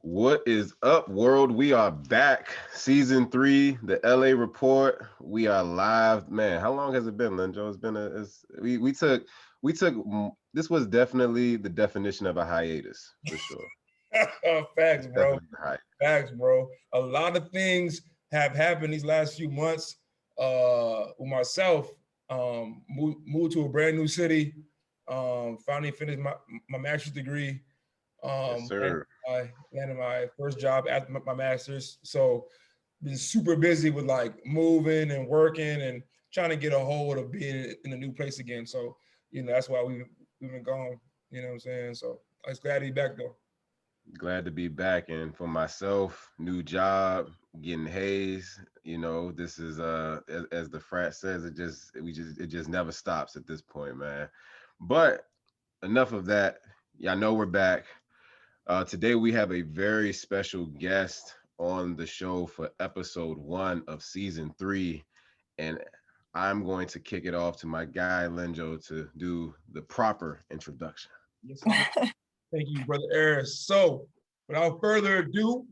What is up, world? We are back. Season 3, the LA Report. We are live. Man, how long has it been, Linjo? It's been we took this was definitely the definition of a hiatus for sure. Facts, bro. Definitely a hiatus. Facts, bro. A lot of things have happened these last few months. With myself, moved to a brand new city. Finally finished my master's degree. Yes, Landed sir. landed my first job after my master's. So been super busy with like moving and working and trying to get a hold of being in a new place again. So, that's why we've been gone. You know what I'm saying? So I was glad to be back though. Glad to be back. And for myself, new job, getting haze. This is as the frat says, it just never stops at this point, man. But enough of that. Y'all know we're back. Today we have a very special guest on the show for episode 1 of season 3, and I'm going to kick it off to my guy Lenjo to do the proper introduction. Yes, sir. Thank you, Brother Eris. So, without further ado,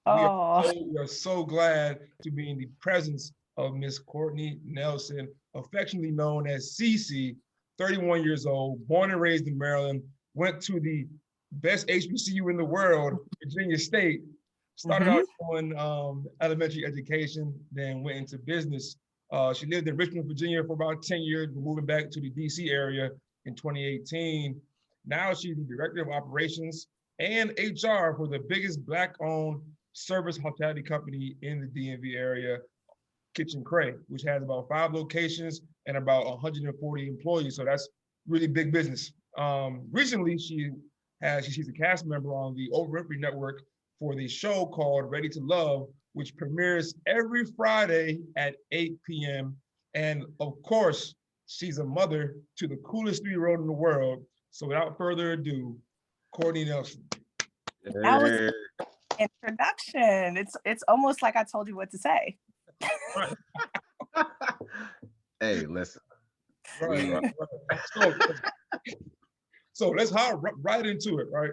Oh, we are so glad to be in the presence of Miss Courtney Nelson, affectionately known as CeCe, 31 years old, born and raised in Maryland, went to the best HBCU in the world, Virginia State, started out doing elementary education, then went into business. She lived in Richmond, Virginia for about 10 years, moving back to the DC area in 2018. Now she's the director of operations and HR for the biggest Black-owned service hospitality company in the DMV area, KitchenCray, which has about 5 locations and about 140 employees. So that's really big business. Recently, she's a cast member on the Winfrey network for the show called Ready to Love, which premieres every Friday at 8 p.m. And of course, she's a mother to the coolest 3-year-old in the world. So without further ado, Courtney Nelson. that was the introduction. It's almost like I told you what to say. Right. Hey, listen. Right. So let's hop right into it, right?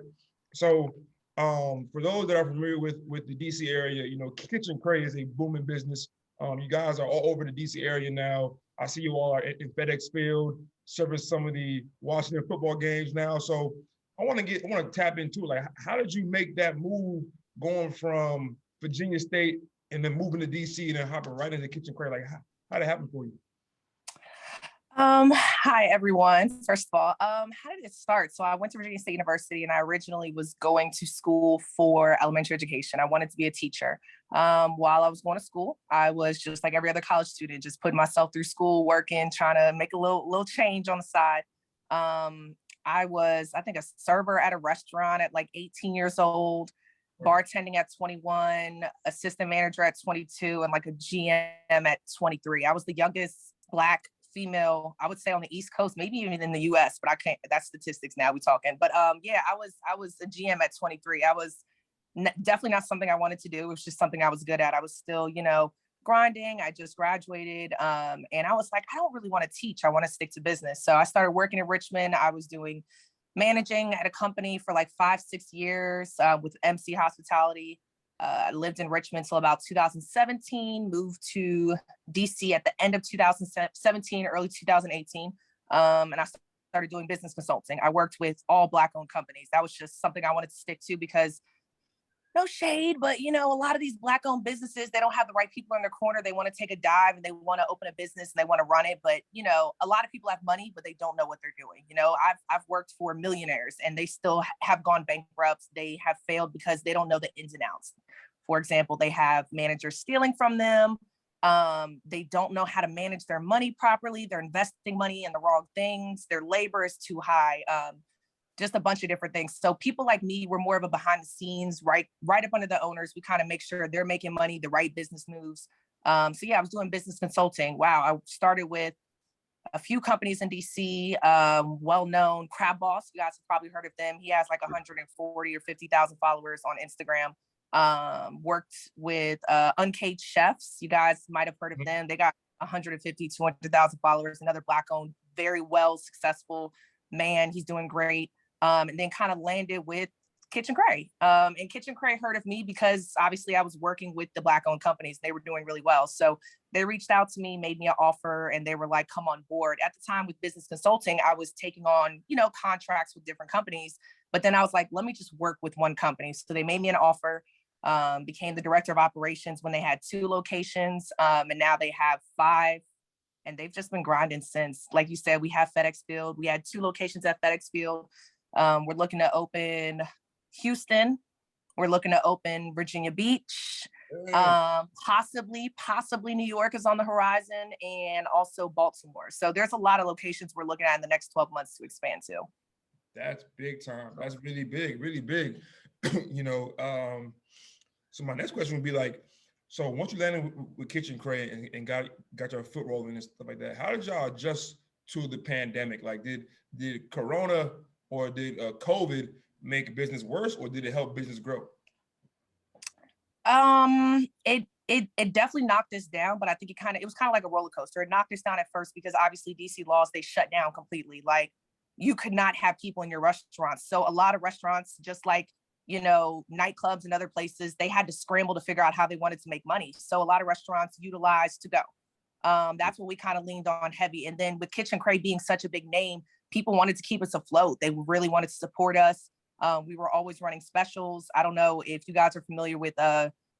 So for those that are familiar with the DC area, KitchenCray is a booming business. You guys are all over the DC area now. I see you all are in FedEx Field, service some of the Washington football games now. So I want to tap into like, how did you make that move going from Virginia State and then moving to DC and then hopping right into KitchenCray? Like, how did it happen for you? Hi everyone. First of all, how did it start? So I went to Virginia State University and I originally was going to school for elementary education. I wanted to be a teacher. While I was going to school, I was just like every other college student, just putting myself through school, working, trying to make a little change on the side. I was, I think, a server at a restaurant at like 18 years old, bartending at 21, assistant manager at 22, and like a GM at 23. I was the youngest Black female, I would say, on the East Coast, maybe even in the US, but I can't, that's statistics now we talking. But yeah, I was a GM at 23. I was definitely not something I wanted to do. It was just something I was good at. I was still, grinding. I just graduated. And I was like, I don't really want to teach. I want to stick to business. So I started working in Richmond. I was doing managing at a company for like 5-6 years with MC Hospitality. I lived in Richmond till about 2017, moved to DC at the end of 2017, early 2018. And I started doing business consulting. I worked with all Black-owned companies. That was just something I wanted to stick to because, no shade, but a lot of these Black-owned businesses, they don't have the right people in their corner. They want to take a dive and they want to open a business and they want to run it. But, a lot of people have money, but they don't know what they're doing. I've worked for millionaires and they still have gone bankrupt. They have failed because they don't know the ins and outs. For example, they have managers stealing from them. They don't know how to manage their money properly. They're investing money in the wrong things. Their labor is too high. Just a bunch of different things. So people like me were more of a behind the scenes, right up under the owners. We kind of make sure they're making money, the right business moves. So yeah, I was doing business consulting. Wow. I started with a few companies in DC, well-known Crab Boss. You guys have probably heard of them. He has like 140 or 50,000 followers on Instagram. Worked with Uncaged Chefs. You guys might have heard of them. They got 150, 200,000 followers, another Black-owned, very well successful man. He's doing great. And then kind of landed with KitchenCray. And KitchenCray heard of me because obviously I was working with the Black-owned companies. They were doing really well. So they reached out to me, made me an offer, and they were like, come on board. At the time with business consulting, I was taking on, contracts with different companies. But then I was like, let me just work with one company. So they made me an offer, became the director of operations when they had 2 locations. And now they have 5. And they've just been grinding since. Like you said, we have FedEx Field. We had 2 locations at FedEx Field. We're looking to open Houston. We're looking to open Virginia Beach. Possibly New York is on the horizon, and also Baltimore. So there's a lot of locations we're looking at in the next 12 months to expand to. That's big time. That's really big, really big. So my next question would be like, so once you landed with KitchenCray and got your foot rolling and stuff like that, how did y'all adjust to the pandemic? Like, did Corona or did COVID make business worse, or did it help business grow? It definitely knocked us down, but I think it was kind of like a roller coaster. It knocked us down at first because obviously DC laws, they shut down completely. Like, you could not have people in your restaurants. So a lot of restaurants, just like, nightclubs and other places, they had to scramble to figure out how they wanted to make money. So a lot of restaurants utilized to go. That's what we kind of leaned on heavy. And then with KitchenCray being such a big name, people wanted to keep us afloat. They really wanted to support us. We were always running specials. I don't know if you guys are familiar with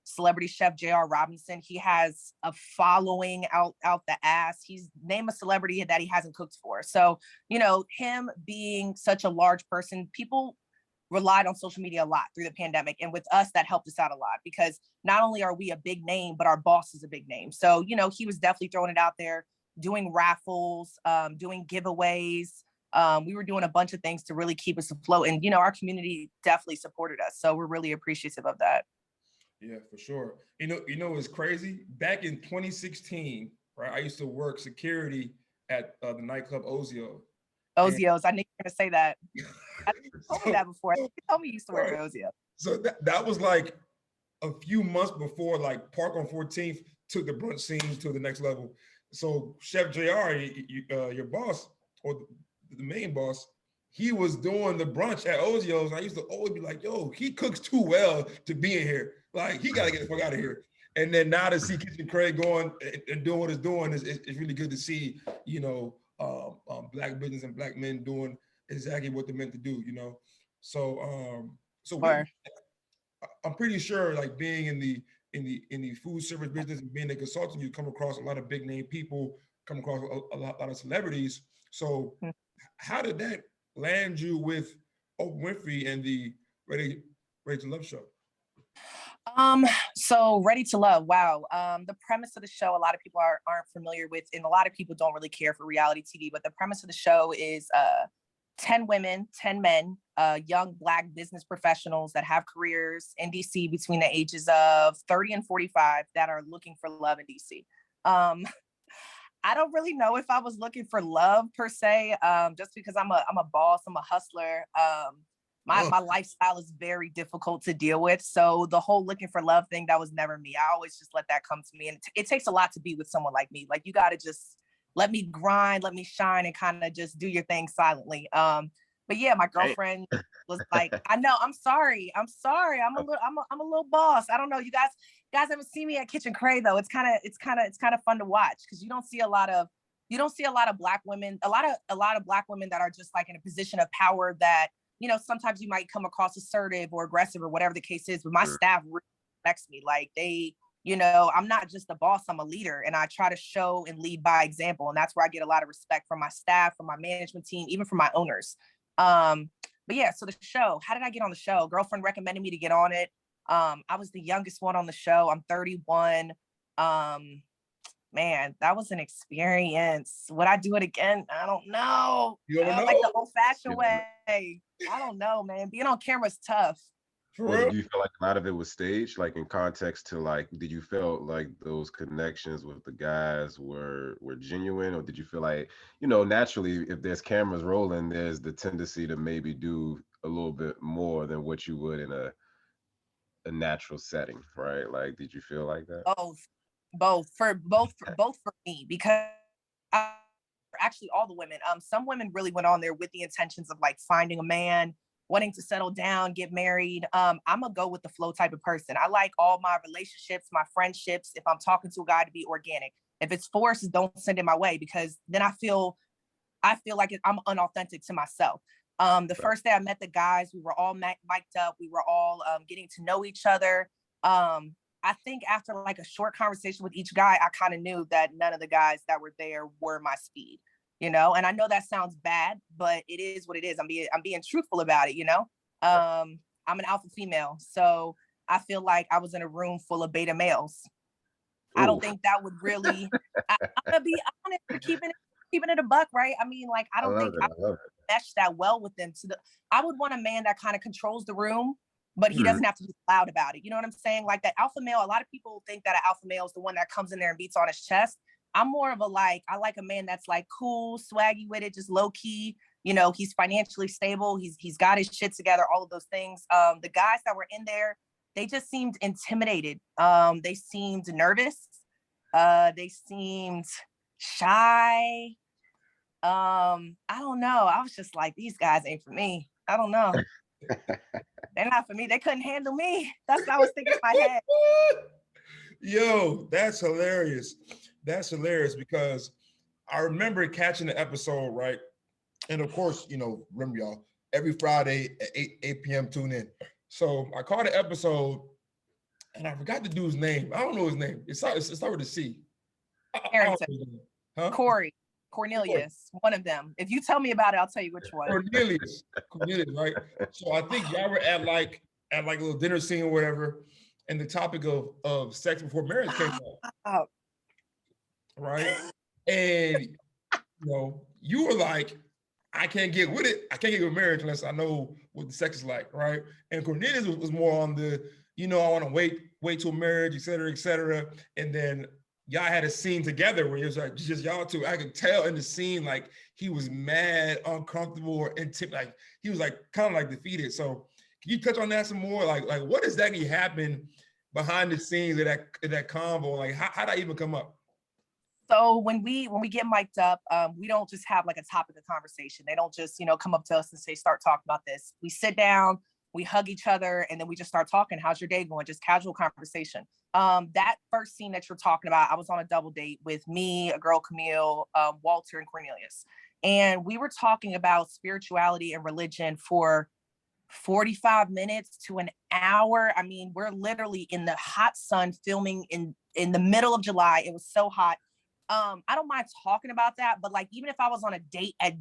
celebrity chef J.R. Robinson. He has a following out the ass. He's named a celebrity that he hasn't cooked for. So, him being such a large person, people relied on social media a lot through the pandemic. And with us, that helped us out a lot because not only are we a big name, but our boss is a big name. So, he was definitely throwing it out there, doing raffles, doing giveaways. We were doing a bunch of things to really keep us afloat. And, our community definitely supported us. So we're really appreciative of that. Yeah, for sure. It's crazy. Back in 2016, right, I used to work security at the nightclub Ozio. Ozio's, I knew you were going to say that. I told me that before. You told me you used to work at Ozio. So that was like a few months before, like, Park on 14th took the brunch scene to the next level. So Chef JR, your boss, or the main boss, he was doing the brunch at Ozio's. And I used to always be like, yo, he cooks too well to be in here. Like, he got to get the fuck out of here. And then now to see KitchenCray going and doing what it's doing is really good to see, Black business and Black men doing exactly what they're meant to do, So, I'm pretty sure, like, being in the food service business and being a consultant, you come across a lot of big name people, come across a lot of celebrities. So how did that land you with Oprah Winfrey and the Ready to Love show? So Ready to Love, wow. The premise of the show, a lot of people aren't familiar with, and a lot of people don't really care for reality TV, but the premise of the show is 10 women, 10 men, young Black business professionals that have careers in DC between the ages of 30 and 45 that are looking for love in DC. I don't really know if I was looking for love per se, just because I'm a boss, I'm a hustler. My lifestyle is very difficult to deal with. So the whole looking for love thing, that was never me. I always just let that come to me. And it takes a lot to be with someone like me. Like, you got to just let me grind, let me shine, and kind of just do your thing silently. But yeah, my girlfriend was like, I know, I'm sorry. I'm a little boss. I don't know. You guys haven't seen me at KitchenCray though. It's kind of fun to watch because you don't see a lot of Black women, a lot of Black women that are just like in a position of power that, sometimes you might come across assertive or aggressive or whatever the case is, but my staff really respects me. Like, they, I'm not just a boss, I'm a leader, and I try to show and lead by example. And that's where I get a lot of respect from my staff, from my management team, even from my owners. But yeah, so the show, how did I get on the show? Girlfriend recommended me to get on it. I was the youngest one on the show. I'm 31. Man, that was an experience. Would I do it again? I don't know. You don't know? Like the old-fashioned way. I don't know, man. Being on camera is tough. Well, do you feel like a lot of it was staged, like in context to, like, did you feel like those connections with the guys were genuine, or did you feel like, naturally, if there's cameras rolling, there's the tendency to maybe do a little bit more than what you would in a natural setting, right? Like, did you feel like that? Both for me, because actually all the women, some women really went on there with the intentions of like finding a man, wanting to settle down, get married. I'm a go with the flow type of person. I like all my relationships, my friendships, if I'm talking to a guy, to be organic. If it's forced, don't send it my way, because then I feel like I'm unauthentic to myself. The first day I met the guys, we were all mic'd up. We were all getting to know each other. I think after like a short conversation with each guy, I kind of knew that none of the guys that were there were my speed, and I know that sounds bad, but it is what it is. I'm being truthful about it. I'm an alpha female, so I feel like I was in a room full of beta males. Ooh. I don't think that would really, I'm gonna be honest, keeping it a buck, right? I mean, like, I don't think I mesh that well with them. I would want a man that kind of controls the room, but he doesn't have to be loud about it. You know what I'm saying? Like that alpha male, a lot of people think that an alpha male is the one that comes in there and beats on his chest. I'm more of I like a man that's like cool, swaggy with it, just low key. He's financially stable. He's got his shit together, all of those things. The guys that were in there, they just seemed intimidated. They seemed nervous. They seemed shy. I don't know. I was just like, these guys ain't for me. I don't know. They're not for me. They couldn't handle me. That's what I was thinking in my head. Yo, that's hilarious. That's hilarious, because I remember catching the episode, right? And of course, remember y'all, every Friday at 8 p.m. tune in. So I caught the episode and I forgot the dude's name. I don't know his name. It starts with a C. Huh? Cornelius, one of them. If you tell me about it, I'll tell you which one. Cornelius, right? So I think y'all were at like a little dinner scene or whatever, and the topic of sex before marriage came up. Right? And you were like, I can't get with it. I can't get with marriage unless I know what the sex is like, right? And Cornelius was more on the, I want to wait till marriage, et cetera, et cetera. And then y'all had a scene together where it was like just y'all two. I could tell in the scene, like he was mad, uncomfortable, or like he was like kind of like defeated. So can you touch on that some more? Like what exactly happened behind the scenes of that convo? Like how did that even come up? So when we get mic'd up, we don't just have like a topic of conversation. They don't just, come up to us and say, start talking about this. We sit down, we hug each other, and then we just start talking. How's your day going? Just casual conversation. That first scene that you're talking about, I was on a double date with me, a girl, Camille, Walter, and Cornelius. And we were talking about spirituality and religion for 45 minutes to an hour. I mean, we're literally in the hot sun filming in the middle of July. It was so hot. I don't mind talking about that, but like, even if I was on a date at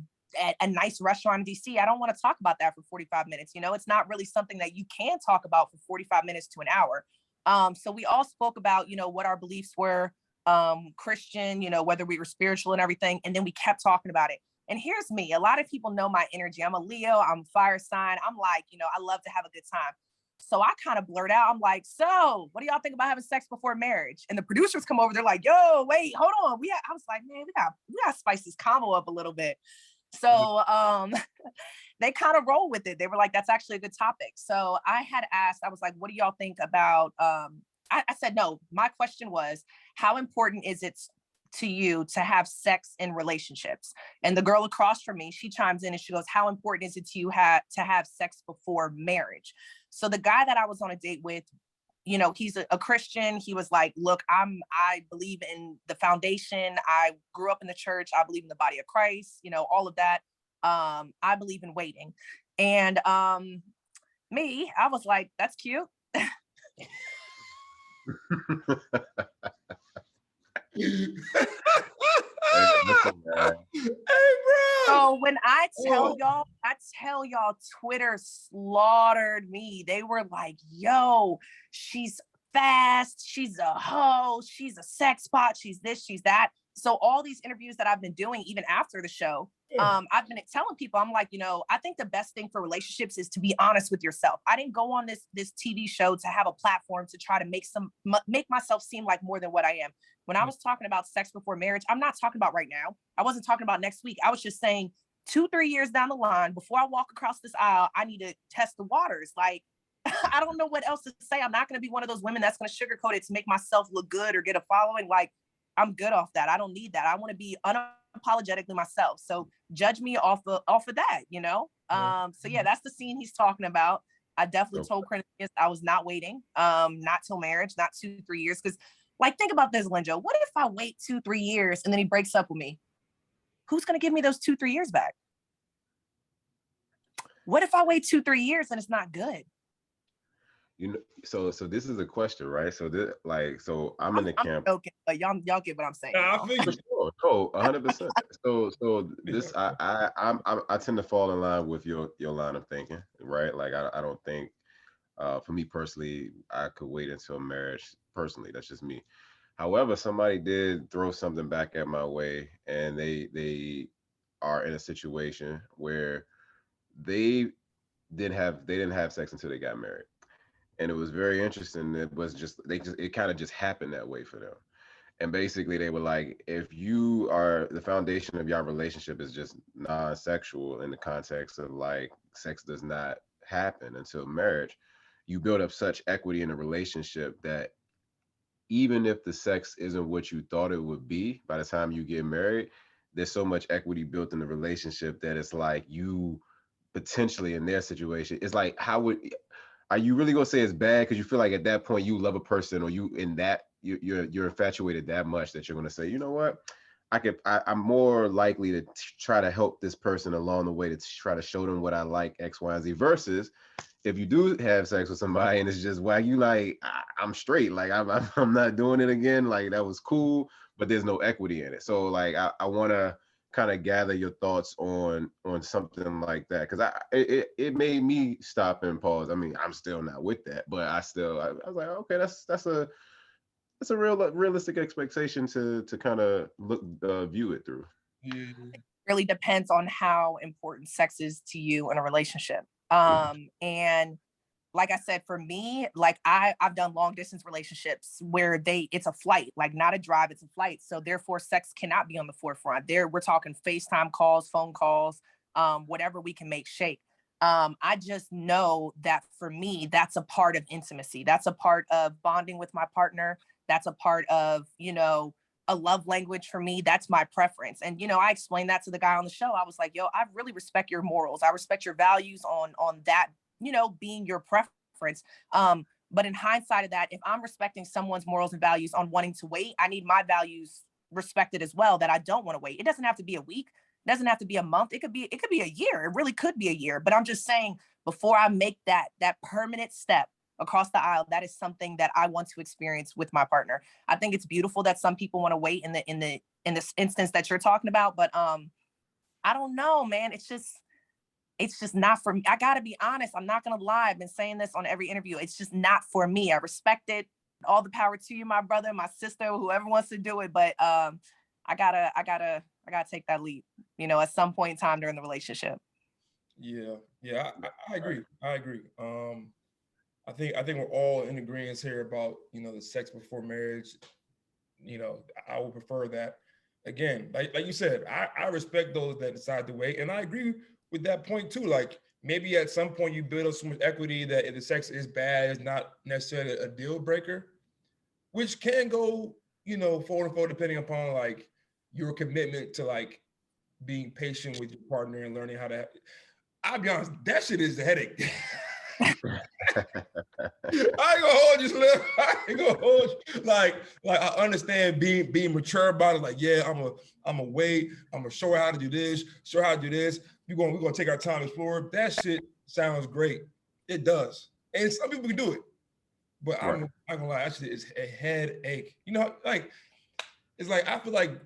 a nice restaurant in DC, I don't want to talk about that for 45 minutes. It's not really something that you can talk about for 45 minutes to an hour. So we all spoke about, what our beliefs were, Christian, whether we were spiritual and everything. And then we kept talking about it. And here's me. A lot of people know my energy. I'm a Leo, I'm fire sign. I'm like, I love to have a good time. So I kind of blurt out, I'm like, so what do y'all think about having sex before marriage? And the producers come over, they're like, yo, wait, hold on. I was like, man, we got to spice this combo up a little bit. So they kind of roll with it. They were like, that's actually a good topic. So I had asked, I was like, what do y'all think about, I said, no, my question was, how important is it to you to have sex in relationships? And the girl across from me, she chimes in and she goes, how important is it to you to have sex before marriage? So the guy that I was on a date with, he's a Christian. He was like, look, I believe in the foundation. I grew up in the church. I believe in the body of Christ, all of that. I believe in waiting. And me, I was like, that's cute. Hey, bro. So when I tell y'all, Twitter slaughtered me. They were like, yo, she's fast, she's a hoe, she's a sex bot, she's this, she's that. So all these interviews that I've been doing, even after the show, I've been telling people, I'm like, I think the best thing for relationships is to be honest with yourself. I didn't go on this TV show to have a platform to try to make myself seem like more than what I am. When I was talking about sex before marriage, I'm not talking about right now. I wasn't talking about next week. I was just saying 2-3 years down the line, before I walk across this aisle, I need to test the waters. Like, I don't know what else to say. I'm not going to be one of those women that's going to sugarcoat it to make myself look good or get a following. Like, I'm good off that. I don't need that. I want to be unapologetically myself. So judge me off of that, So yeah, that's the scene he's talking about. I definitely Okay. told Cornelius I was not waiting, not till marriage, not 2-3 years. Because like, think about this, Linjo. What if I wait 2-3 years and then he breaks up with me? Who's going to give me those 2-3 years back? What if I wait 2-3 years and it's not good? You know, so this is a question, right? So this, like, so I'm in the I'm camp. joking, but y'all get what I'm saying. Nah, I feel For you. sure, no, 100%. So this, I tend to fall in line with your line of thinking, right? Like, I don't think, for me personally, I could wait until marriage. Personally, that's just me. However, somebody did throw something back at my way, and they are in a situation where they they didn't have sex until they got married, and it was very interesting. It was just it kind of just happened that way for them. And basically they were like, if you are, the foundation of your relationship is just non-sexual in the context of like sex does not happen until marriage, you build up such equity in a relationship that even if the sex isn't what you thought it would be by the time you get married, there's so much equity built in the relationship that it's like you potentially in their situation, it's like, how would, are you really gonna say it's bad because you feel like at that point you love a person, or you in that you're infatuated that much that you're gonna say, you know what, I'm more likely to try to help this person along the way to try to show them what I like, X, Y, and Z, versus if you do have sex with somebody and it's just why you like, I'm straight, like I'm not doing it again, like that was cool, but there's no equity in it. So like I want to kind of gather your thoughts on something like that, because it made me stop and pause. I mean, I'm still not with that, but I was like, okay, that's a realistic expectation to kind of look view it through. Yeah. Really depends on how important sex is to you in a relationship. And like I said, for me, like I've done long distance relationships where it's a flight, like not a drive, it's a flight. So therefore sex cannot be on the forefront. We're talking FaceTime calls, phone calls, whatever we can make shake. I just know that for me, that's a part of intimacy. That's a part of bonding with my partner. That's a part of, a love language for me. That's my preference. And, I explained that to the guy on the show. I was like, yo, I really respect your morals. I respect your values on that, being your preference. But in hindsight of that, if I'm respecting someone's morals and values on wanting to wait, I need my values respected as well, that I don't want to wait. It doesn't have to be a week. It doesn't have to be a month. It could be a year. It really could be a year. But I'm just saying, before I make that permanent step across the aisle, that is something that I want to experience with my partner. I think it's beautiful that some people want to wait in this instance that you're talking about, but I don't know, man. It's just not for me. I gotta be honest. I'm not gonna lie. I've been saying this on every interview. It's just not for me. I respect it. All the power to you, my brother, my sister, whoever wants to do it. But I gotta take that leap, at some point in time during the relationship. Yeah, I agree. I think we're all in agreement here about, the sex before marriage. I would prefer that. Again, like you said, I respect those that decide to wait, and I agree with that point too. Like, maybe at some point you build up so much equity that if the sex is bad, it's not necessarily a deal breaker, which can go, forward and forward depending upon like your commitment to like being patient with your partner and learning how to. I'll be honest, that shit is a headache. I ain't gonna hold you, Slim. I ain't gonna hold you. Like I understand being mature about it. Like, yeah, I'm gonna wait. I'm gonna show her how to do this. Show her how to do this. We're gonna take our time to explore. That shit sounds great. It does, and some people can do it. But I'm not gonna lie, that shit is a headache. Like it's like I feel like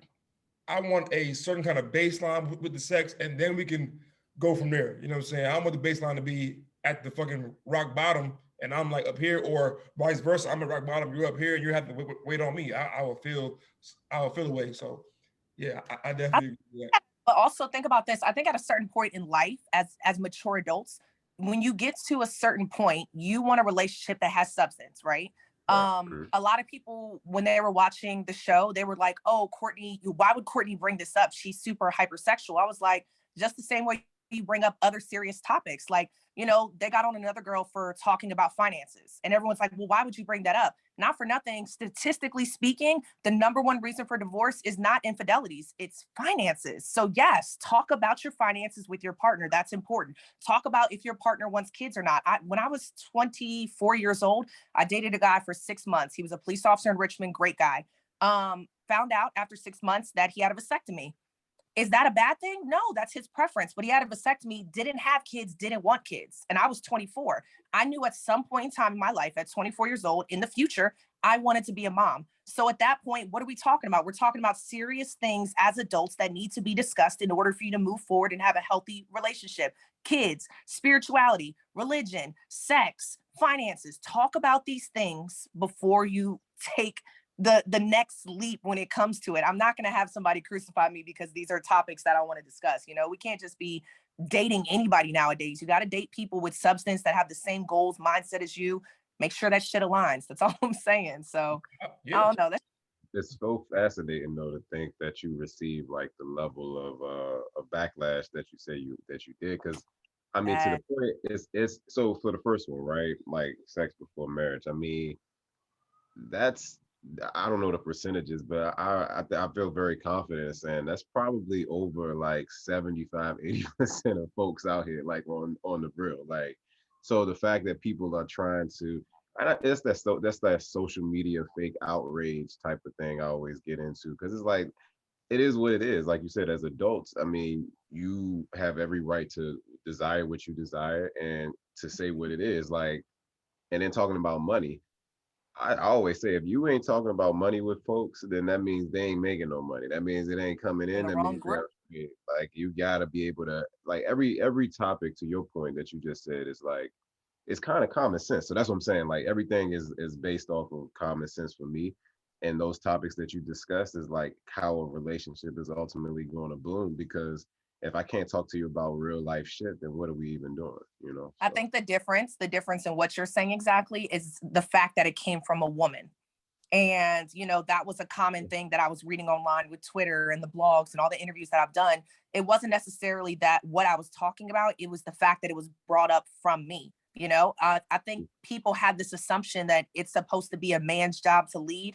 I want a certain kind of baseline with the sex, and then we can go from there. You know what I'm saying? I want the baseline to be at the fucking rock bottom, and I'm like up here, or vice versa. I'm at rock bottom, you're up here, and you have to wait on me. I will feel away. So, yeah, I definitely agree with that. But also think about this. I think at a certain point in life, as mature adults, when you get to a certain point, you want a relationship that has substance, right? A lot of people, when they were watching the show, they were like, oh, Courtney, why would Courtney bring this up? She's super hypersexual. I was like, just the same way bring up other serious topics? Like, you know, they got on another girl for talking about finances. And everyone's like, well, why would you bring that up? Not for nothing. Statistically speaking, the number one reason for divorce is not infidelities, it's finances. So yes, talk about your finances with your partner. That's important. Talk about if your partner wants kids or not. When I was 24 years old, I dated a guy for 6 months. He was a police officer in Richmond, great guy. Found out after 6 months that he had a vasectomy. Is that a bad thing? No, that's his preference. But he had a vasectomy, didn't have kids, didn't want kids. And I was 24. I knew at some point in time in my life, at 24 years old, in the future, I wanted to be a mom. So at that point, what are we talking about? We're talking about serious things as adults that need to be discussed in order for you to move forward and have a healthy relationship. Kids, spirituality, religion, sex, finances. Talk about these things before you take the next leap when it comes to it. I'm not going to have somebody crucify me because these are topics that I want to discuss. You know, we can't just be dating anybody nowadays. You got to date people with substance that have the same goals, mindset as you. Make sure that shit aligns. That's all I'm saying. So Yeah. I don't know. It's so fascinating though to think that you received like the level of backlash that you say you did. Because I mean, to the point, it's so for the first one, right? Like sex before marriage. I mean, that's I don't know the percentages, but I feel very confident in saying that's probably over like 75-80% of folks out here, like on the real. Like, so the fact that people are trying to, it's that's that social media fake outrage type of thing I always get into, because it's like it is what it is. Like you said, as adults, I mean, you have every right to desire what you desire and to say what it is. Like, and then talking about money. I always say if you ain't talking about money with folks, then that means they ain't making no money. That means it ain't coming In in. the That wrong means group. like you gotta be able to like every topic to your point that you just said is like it's kind of common sense. So that's what I'm saying. Like everything is based off of common sense for me. And those topics that you discussed is like how a relationship is ultimately going to bloom. Because if I can't talk to you about real life shit, then what are we even doing? You know? I So. think the difference in what you're saying exactly is the fact that it came from a woman. And, you know, that was a common thing that I was reading online with Twitter and the blogs and all the interviews that I've done. It wasn't necessarily that what I was talking about. It was the fact that it was brought up from me. You know, I think people had this assumption that it's supposed to be a man's job to lead.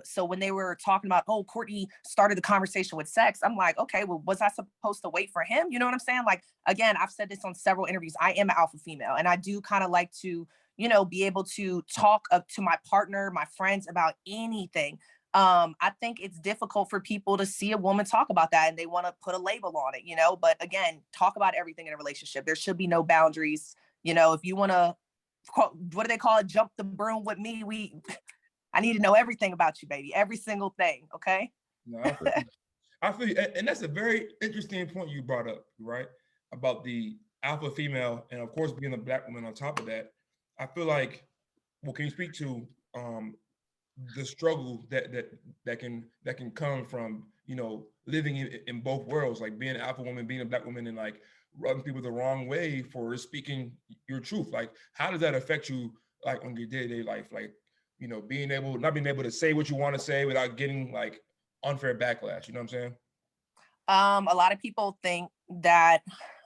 So when they were talking about, oh, Courtney started the conversation with sex, I'm like, okay, well, was I supposed to wait for him? You know what I'm saying? Like, again, I've said this on several interviews. I am an alpha female, and I do kind of like to, you know, be able to talk up to my partner, my friends about anything. I think it's difficult for people to see a woman talk about that and they want to put a label on it, you know, but again, talk about everything in a relationship. There should be no boundaries. You know, if you want to, what do they call it? Jump the broom with me. I need to know everything about you, baby. Every single thing. Okay. No, I feel, and that's a very interesting point you brought up, right? About the alpha female, and of course being a Black woman on top of that. I feel like, well, can you speak to the struggle that can come from, you know, living in both worlds, like being an alpha woman, being a Black woman, and like rubbing people the wrong way for speaking your truth? Like, how does that affect you, like on your day-to-day life? Like, you know, not being able to say what you want to say without getting like unfair backlash. You know what I'm saying? A lot of people think that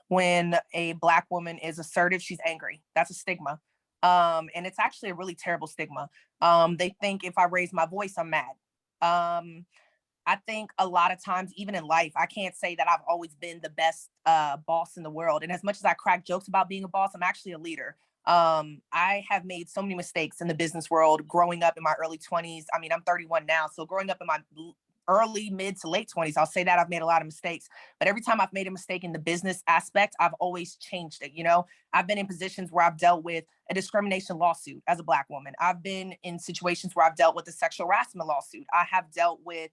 when a Black woman is assertive, she's angry. That's a stigma. And it's actually a really terrible stigma. They think if I raise my voice, I'm mad. I think a lot of times, even in life, I can't say that I've always been the best boss in the world. And as much as I crack jokes about being a boss, I'm actually a leader. I have made so many mistakes in the business world growing up in my early 20s. I mean, I'm 31 now. So growing up in my early, mid to late 20s, I'll say that I've made a lot of mistakes. But every time I've made a mistake in the business aspect, I've always changed it. You know, I've been in positions where I've dealt with a discrimination lawsuit as a Black woman. I've been in situations where I've dealt with a sexual harassment lawsuit. I have dealt with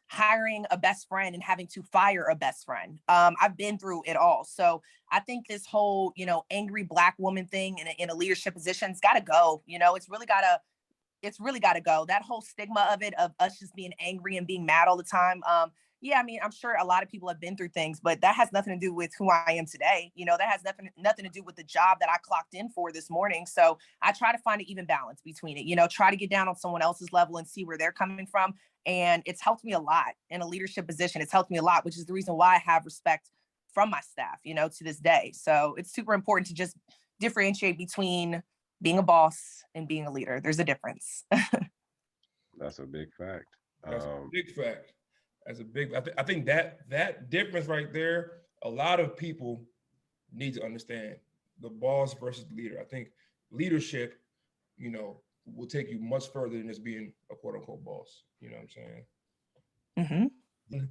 hiring a best friend and having to fire a best friend. I've been through it all. So I think this whole, you know, angry Black woman thing in a leadership position's got to go. You know, it's really got to go. That whole stigma of it, of us just being angry and being mad all the time. Yeah, I mean, I'm sure a lot of people have been through things, but that has nothing to do with who I am today. You know, that has nothing to do with the job that I clocked in for this morning. So I try to find an even balance between it, you know, try to get down on someone else's level and see where they're coming from. And it's helped me a lot in a leadership position. It's helped me a lot, which is the reason why I have respect from my staff, to this day. So it's super important to just differentiate between being a boss and being a leader. There's a difference. That's a big fact. That's a big fact. That's a big. I think that difference right there, a lot of people need to understand the boss versus the leader. I think leadership, will take you much further than just being a quote unquote boss. You know what I'm saying? Mm-hmm.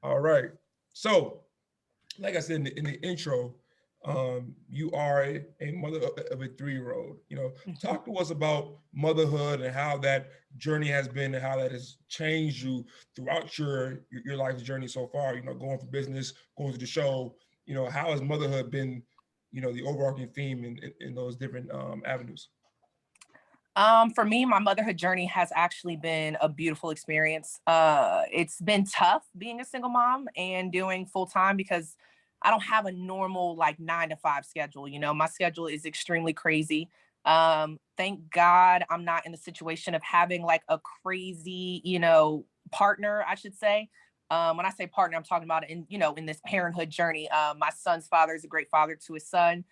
All right. So, like I said in the intro, you are a mother of a 3-year-old. Talk to us about motherhood and how that journey has been and how that has changed you throughout your life's journey so far. Going for business, going to the show. How has motherhood been? The overarching theme in those different avenues. For me, my motherhood journey has actually been a beautiful experience. It's been tough being a single mom and doing full time because I don't have a normal 9-to-5 schedule. My schedule is extremely crazy. Thank God I'm not in the situation of having a crazy, partner, I should say. When I say partner, I'm talking about in this parenthood journey. My son's father is a great father to his son.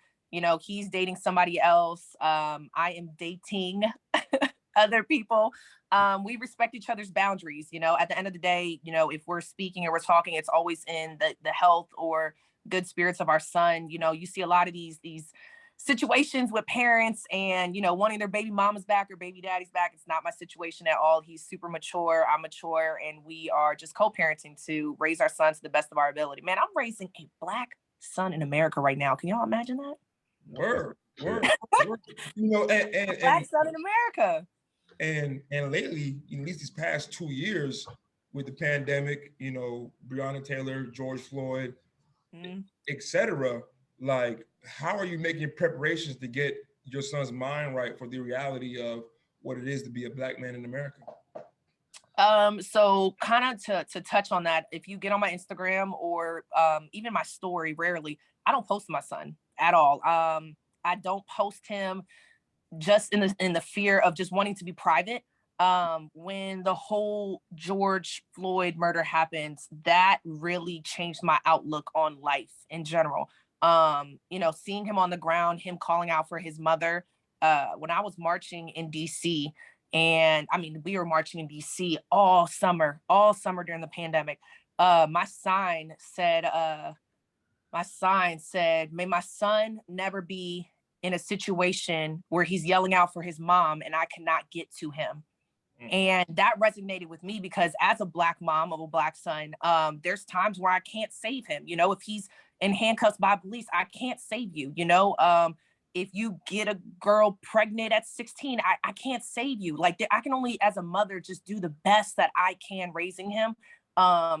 He's dating somebody else. I am dating other people. We respect each other's boundaries. At the end of the day, if we're speaking or we're talking, it's always in the health or good spirits of our son. You see a lot of these situations with parents and, wanting their baby mama's back or baby daddy's back. It's not my situation at all. He's super mature. I'm mature. And we are just co-parenting to raise our son to the best of our ability. Man, I'm raising a Black son in America right now. Can y'all imagine that? Word. Black son in America. And lately, at least these past 2 years with the pandemic, Breonna Taylor, George Floyd, etc. How are you making preparations to get your son's mind right for the reality of what it is to be a Black man in America? So kind of to touch on that, if you get on my Instagram or even my story, rarely, I don't post my son at all. I don't post him just in the fear of just wanting to be private. When the whole George Floyd murder happened, that really changed my outlook on life in general. Seeing him on the ground, him calling out for his mother, when I was marching in DC, and we were marching in DC all summer during the pandemic. My sign said, may my son never be in a situation where he's yelling out for his mom and I cannot get to him. And that resonated with me because as a Black mom of a Black son, there's times where I can't save him. If he's in handcuffs by police, I can't save you. If you get a girl pregnant at 16, I can't save you. I can only, as a mother, just do the best that I can raising him. A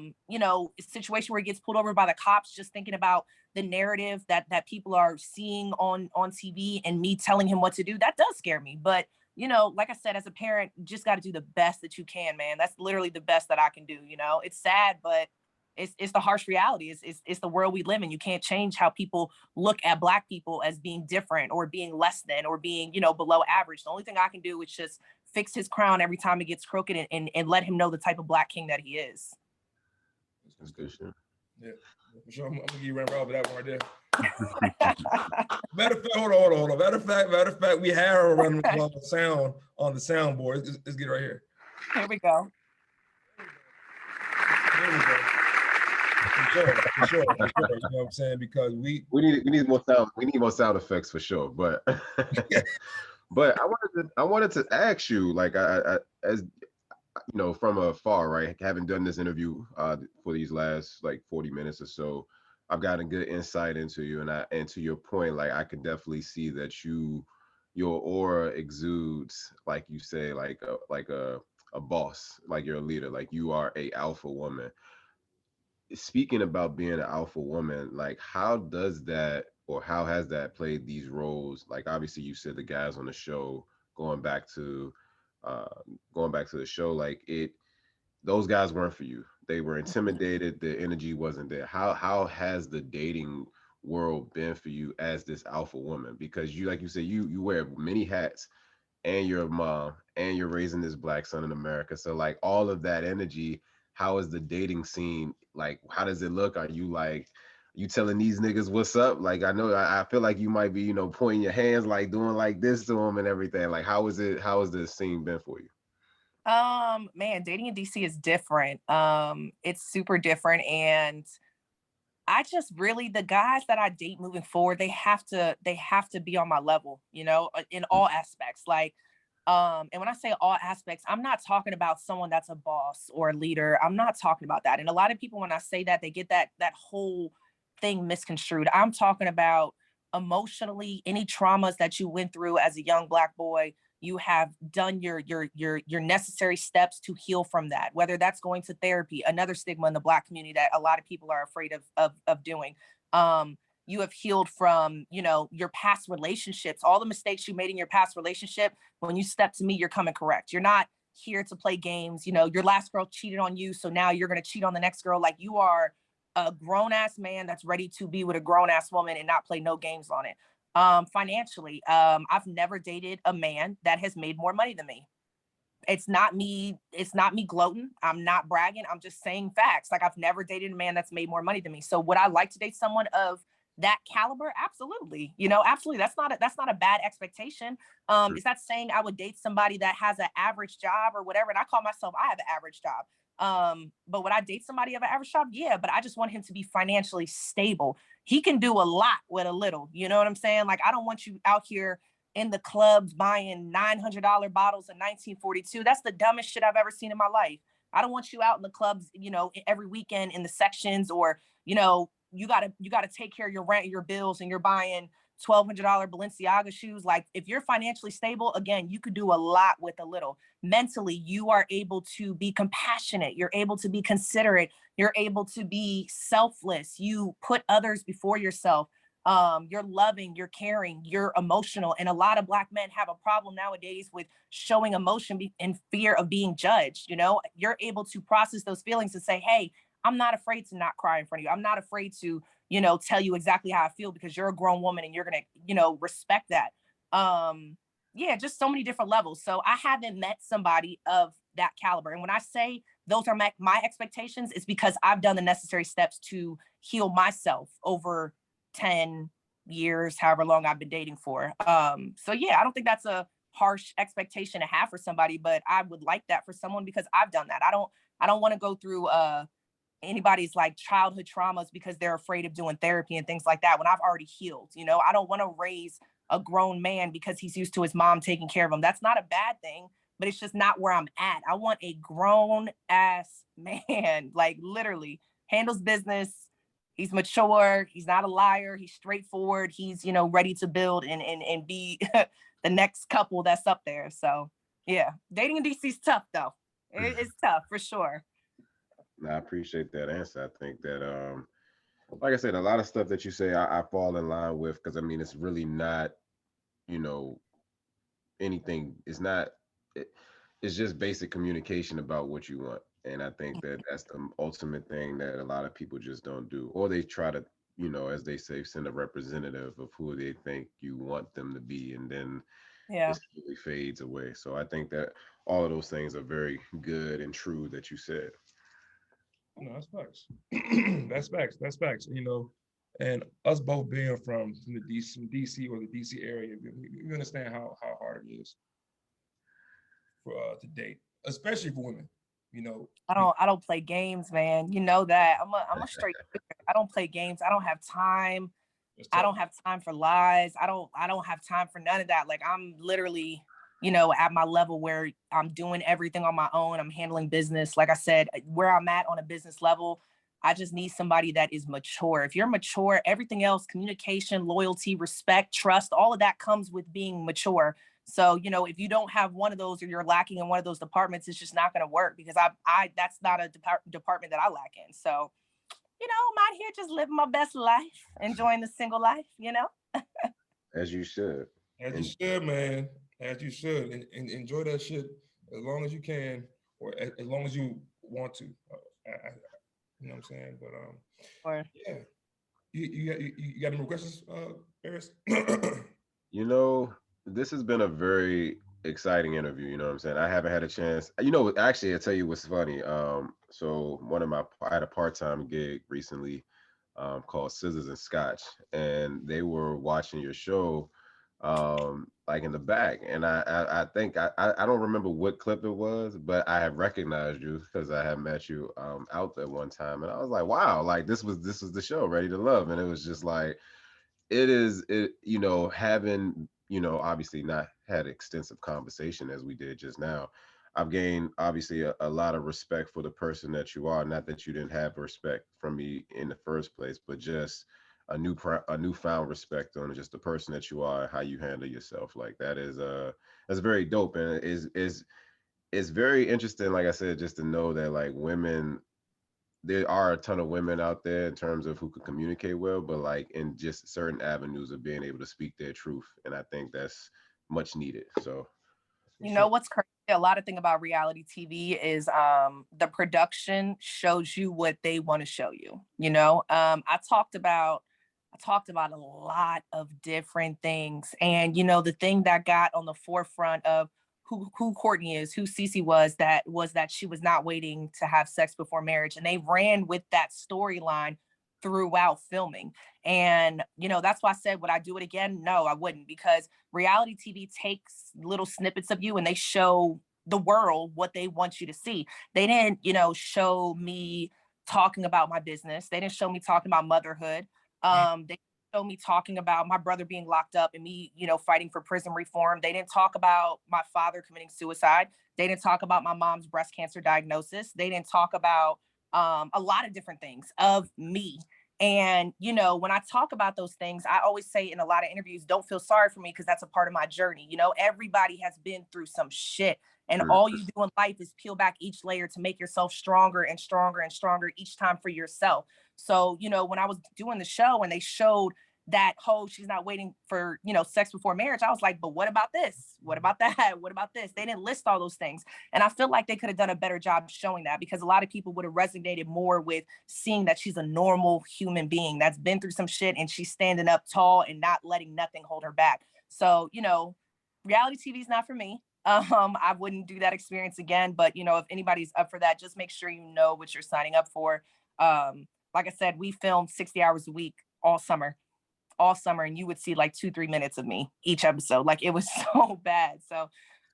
situation where he gets pulled over by the cops, just thinking about the narrative that people are seeing on TV and me telling him what to do, that does scare me. But, like I said, as a parent, you just got to do the best that you can, man. That's literally the best that I can do. It's sad, but it's the harsh reality. It's the world we live in. You can't change how people look at Black people as being different or being less than or being, below average. The only thing I can do is just fix his crown every time it gets crooked and let him know the type of Black king that he is. That's good shit. Yeah, for sure. I'm gonna give you a round for that one right there. Matter of fact, hold on. Matter of fact, we have a run of sound on the soundboard. Let's get it right here. Here we go. There we go. For sure. You know what I'm saying? Because we need more sound. We need more sound effects for sure. But but I wanted to ask you, I as from afar, right? Having done this interview for these last 40 minutes or so, I've gotten good insight into you, and to your point, I can definitely see that your aura exudes, like you say, like a boss, like you're a leader, like you are a alpha woman. Speaking about being an alpha woman, how does that, or how has that played these roles? Obviously you said the guys on the show, going back to the show, those guys weren't for you. They were intimidated. The energy wasn't there. How has the dating world been for you as this alpha woman? Because you, like you said, you wear many hats, and you're a mom, and you're raising this Black son in America. So all of that energy, how is the dating scene? Like, how does it look? Are you like, you telling these niggas what's up? Like, I know, I feel like you might be, you know, pointing your hands, like doing like this to them and everything. Like, how is it? How has the scene been for you? Man, dating in DC is different. It's super different. And I just really, the guys that I date moving forward, they have to be on my level, in all aspects. Like, and when I say all aspects, I'm not talking about someone that's a boss or a leader. I'm not talking about that. And a lot of people, when I say that, they get that whole thing misconstrued. I'm talking about emotionally, any traumas that you went through as a young Black boy. You have done your necessary steps to heal from that, whether that's going to therapy, another stigma in the Black community that a lot of people are afraid of doing. You have healed from, your past relationships, all the mistakes you made in your past relationship. When you step to me, you're coming correct. You're not here to play games. Your last girl cheated on you, so now you're going to cheat on the next girl. Like, you are a grown ass man that's ready to be with a grown ass woman and not play no games on it. Financially, I've never dated a man that has made more money than me. It's not me gloating. I'm not bragging. I'm just saying facts. Like, I've never dated a man that's made more money than me. So would I like to date someone of that caliber? Absolutely. Absolutely. That's not a bad expectation. Is that saying I would date somebody that has an average job or whatever? And I call myself, I have an average job. But would I date somebody of an average job? Yeah, but I just want him to be financially stable. He can do a lot with a little. You know what I'm saying? Like, I don't want you out here in the clubs buying $900 bottles of 1942. That's the dumbest shit I've ever seen in my life. I don't want you out in the clubs, every weekend in the sections, or, you gotta take care of your rent, your bills, and you're buying $1,200 Balenciaga shoes. Like, if you're financially stable, again, you could do a lot with a little. Mentally, you are able to be compassionate. You're able to be considerate. You're able to be selfless. You put others before yourself. You're loving, you're caring, you're emotional. And a lot of Black men have a problem nowadays with showing emotion in fear of being judged. You're able to process those feelings and say, hey, I'm not afraid to not cry in front of you. I'm not afraid to, tell you exactly how I feel, because you're a grown woman and you're going to, respect that. Yeah, just so many different levels. So I haven't met somebody of that caliber. And when I say those are my expectations, it's because I've done the necessary steps to heal myself over 10 years, however long I've been dating for. So yeah, I don't think that's a harsh expectation to have for somebody, but I would like that for someone because I've done that. I don't want to go through anybody's like childhood traumas because they're afraid of doing therapy and things like that when I've already healed. I don't want to raise a grown man because he's used to his mom taking care of him. That's not a bad thing, but it's just not where I'm at. I want a grown ass man, like literally handles business. He's mature. He's not a liar. He's straightforward. He's, ready to build and be the next couple that's up there. So yeah, dating in DC is tough though. It's tough for sure. I appreciate that answer. I think that, like I said, a lot of stuff that you say, I fall in line with, because I mean, it's really not, you know, anything. It's not. It, it's just basic communication about what you want, and I think that that's the ultimate thing that a lot of people just don't do, or they try to, as they say, send a representative of who they think you want them to be, and then Yeah. it slowly fades away. So I think that all of those things are very good and true that you said. No, that's facts. That's facts. That's facts. And us both being from the DC or the DC area, we understand how hard it is for to date, especially for women. I don't play games, man. You know that. I'm a straight shooter. I don't play games. I don't have time. I don't have time for lies. I don't have time for none of that. Like, I'm literally, at my level where I'm doing everything on my own. I'm handling business. Like I said, where I'm at on a business level, I just need somebody that is mature. If you're mature, everything else, communication, loyalty, respect, trust, all of that comes with being mature. So, if you don't have one of those, or you're lacking in one of those departments, it's just not going to work, because I that's not a department that I lack in. So, I'm out here just living my best life, enjoying the single life. As you should. As you And should, man. As you should, and enjoy that shit as long as you can, or as long as you want to. You know what I'm saying? But Or yeah. You got any more questions, Paris? you know, this has been a very exciting interview. You know what I'm saying? I haven't had a chance. You know, actually, I'll tell you what's funny. So I had a part-time gig recently, called Scissors and Scotch, and they were watching your show, like in the back, and I think I don't remember what clip it was, but I have recognized you because I had met you out there one time, and I was like, wow, like this was the show, Ready to Love, and it was just like having, obviously not had extensive conversation as we did just now. I've gained obviously a lot of respect for the person that you are. Not that you didn't have respect from me in the first place, but just a newfound respect on just the person that you are and how you handle yourself. Like that's very dope, and is very interesting. Like I said, just to know that like women, there are a ton of women out there in terms of who can communicate well, but like in just certain avenues of being able to speak their truth. And I think that's much needed. So You know what's crazy? A lot of thing about reality TV is the production shows you what they want to show you. I talked about a lot of different things, and the thing that got on the forefront of who Courtney is, who CeCe was that she was not waiting to have sex before marriage, and they ran with that storyline throughout filming. And that's why I said, would I do it again? No, I wouldn't, because reality TV takes little snippets of you and they show the world what they want you to see. They didn't, show me talking about my business. They didn't show me talking about motherhood. They showed me talking about my brother being locked up and me, fighting for prison reform. They didn't talk about my father committing suicide. They didn't talk about my mom's breast cancer diagnosis. They didn't talk about a lot of different things of me. And, when I talk about those things, I always say in a lot of interviews, don't feel sorry for me because that's a part of my journey. Everybody has been through some shit. And all you do in life is peel back each layer to make yourself stronger and stronger and stronger each time for yourself. So, when I was doing the show and they showed that whole she's not waiting for, sex before marriage, I was like, but what about this? What about that? What about this? They didn't list all those things. And I feel like they could have done a better job showing that, because a lot of people would have resonated more with seeing that she's a normal human being that's been through some shit and she's standing up tall and not letting nothing hold her back. So, reality TV is not for me. I wouldn't do that experience again, but if anybody's up for that, just make sure you know what you're signing up for. Like I said, we filmed 60 hours a week all summer, and you would see like 2-3 minutes of me each episode. Like, it was so bad. So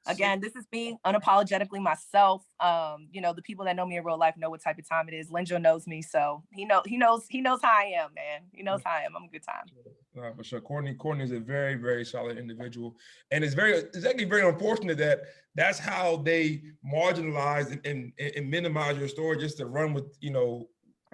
again, this is me unapologetically myself. The people that know me in real life know what type of time it is. Lenjo knows me, so he knows how I am, man. He knows how I am. I'm a good time. For sure. Courtney is a very, very solid individual. And it's actually very unfortunate that that's how they marginalize and minimize your story just to run with,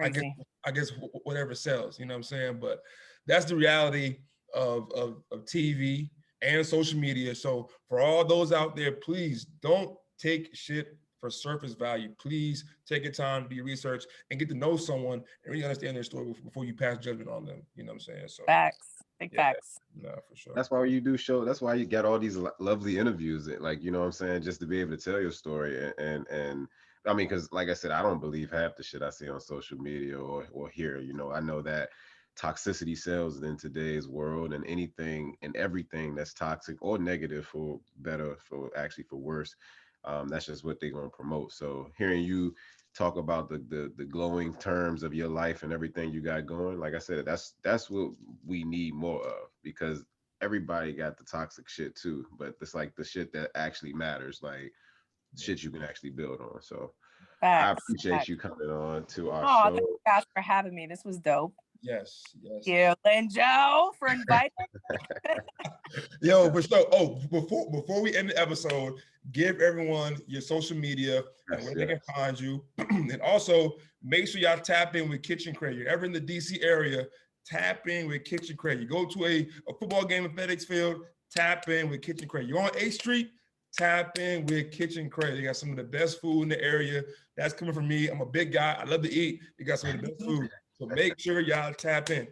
I guess whatever sells, you know what I'm saying? But that's the reality of TV and social media. So for all those out there, please don't take shit for surface value. Please take your time, do your research, and get to know someone and really understand their story before you pass judgment on them. You know what I'm saying? So facts. Facts. No, for sure. that's why you do show. That's why you get all these lovely interviews. Like, you know what I'm saying, just to be able to tell your story. And I mean, because like I said, I don't believe half the shit I see on social media or hear. I know that toxicity sells in today's world, and anything and everything that's toxic or negative, for better, for worse, that's just what they're going to promote. So hearing you talk about the glowing terms of your life and everything you got going, like I said, that's what we need more of, because everybody got the toxic shit too, but it's like the shit that actually matters, like shit you can actually build on. So I Facts. appreciate you coming on to our Oh, show. thank you guys for having me. This was dope. Yes. Thank you, Lenjo, for inviting me. Yo, for sure. Oh, before we end the episode, give everyone your social media and where they can find you. And also make sure y'all tap in with KitchenCray. You're ever in the DC area, tap in with KitchenCray. You go to a football game at FedEx Field, tap in with KitchenCray. You're on 8th Street, tap in with KitchenCray. They got some of the best food in the area. That's coming from me. I'm a big guy. I love to eat. They got some of the best food. So make sure y'all tap in.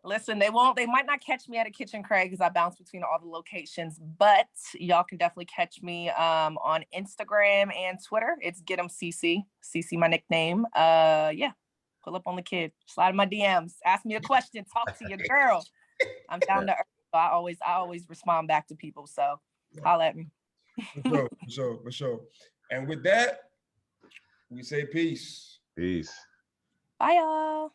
Listen, they might not catch me at a KitchenCray because I bounce between all the locations, but y'all can definitely catch me on Instagram and Twitter. It's Get 'em CeCe. CeCe, my nickname. Yeah, pull up on the kid, slide in my DMs, ask me a question, talk to your girl. I'm down to earth. So I always respond back to people. So holla at me. For sure. And with that, we say peace. Peace. Bye, y'all.